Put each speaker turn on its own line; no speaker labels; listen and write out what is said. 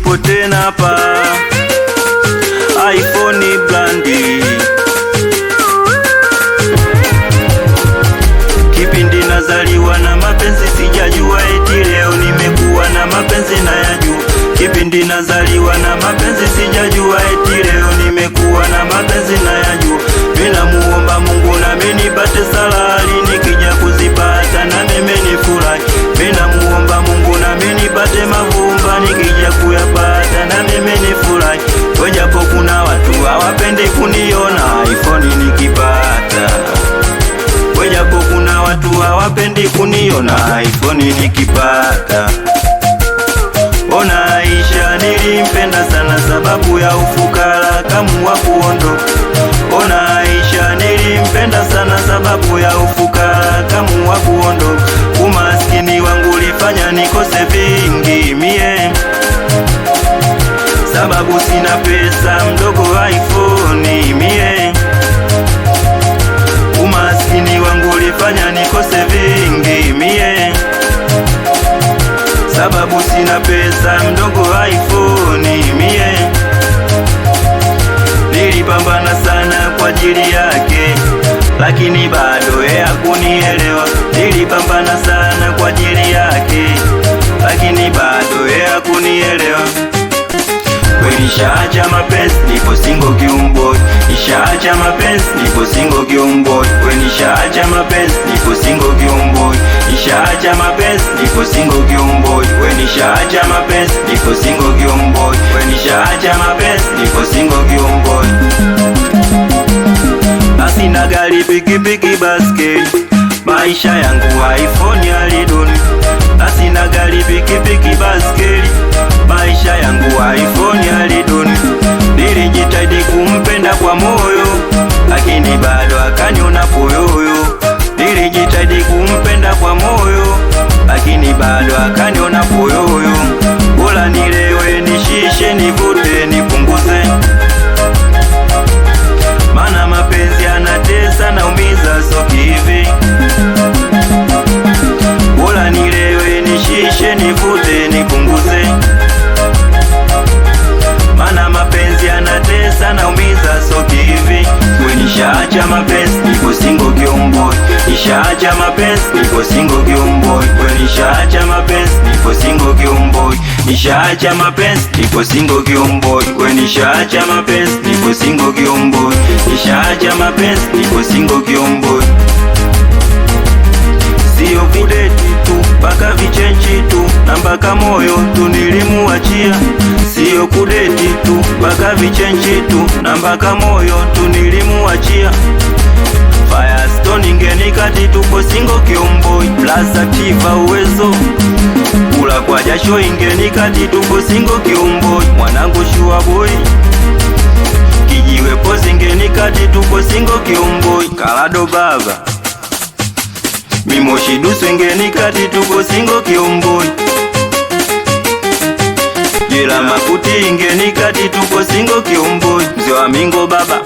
nipo tena hapa iPhone brandi. Kipindi nazaliwa na mapenzi sijajua, eti leo nimekuwa na mapenzi na yajua. Kipindi nazaliwa na mapenzi sijajua, eti leo nimekuwa na mapenzi na yajua. Mina muomba Mungu na mimi nipate salari, nikija kuzipata na mimi nifurahi. Mina muomba Mungu na mimi nipate mavumba, nikija kuyapata na mimi nifurahi. Japo kuna watu hawapendi kuniona iPhone nikipata. Japo kuna watu hawapendi kuniona iPhone nikipata. Ona Aisha nilimpenda sana sababu ya ufukara kamua kuondoka. Ona Aisha nilimpenda sana sababu ya ufukara kamua kuondoka. Umaskini wangu ulifanya nikose vingi mie, sababu sina pesa mdogo iPhone mie. Umaskini wangu ulifanya nikose vingi mie, sababu sina pesa mdogo iPhone mie. Nilipambana sana kwa ajili yake, lakini bado yeye hakunielewa. Nilipambana sana kwa ajili yake, lakini bado yeye hakunielewa. Nishaacha mapenzi nipo single kiumboy. Nishaacha mapenzi nipo single kiumboy. Nishaacha mapenzi nipo single kiumboy. Nishaacha mapenzi nipo single kiumboy. Nishaacha mapenzi nipo single kiumboy. Nishaacha mapenzi nipo single kiumboy. Asina gari pikipiki baskeli, maisha yangu iPhone alidoni. Asina gari pikipiki baskeli, maisha yangu iPhone alidoni. Nilijitahidi kumpenda kwa moyo, lakini bado akaniona poyoyo. Nilijitahidi kumpenda kwa moyo, lakini bado akaniona poyoyo. Bora nilewe nishishe nivute nipunguze, mana mapenzi yanatesa na umiza so kivi. Bora nilewe nishishe nivute nipunguze, mana mapenzi yanatesa na umiza so kivi. Nishaacha mapenzi nipo single kiumboy. Nishaacha mapenzi nipo single kiumboy. Nishaacha mapenzi nipo single kiumboy. Nishaacha mapenzi nipo single kiumboy. Nishaacha mapenzi nipo single kiumboy. Nishaacha mapenzi nipo single kiumboy. Sio kudeti tu mpaka vichenchi tu na mpaka moyo tu nilimuachia. Sio kudeti tu mpaka vichenchi tu na mpaka moyo tu nilimuachia. Firestone ingenikati tupo single kiumboy. Plaza Tiva uwezo kula kwa jasho ingenikati tupo single kiumboy. Mwanangu Shua boy kijiwe pozi ingenikati tupo single kiumboy. Kalado baba Mimoshi Dusu ingenikati tupo single kiumboy. Jela Makuti ingenikati tupo single kiumboy. Mzee wa Mingo baba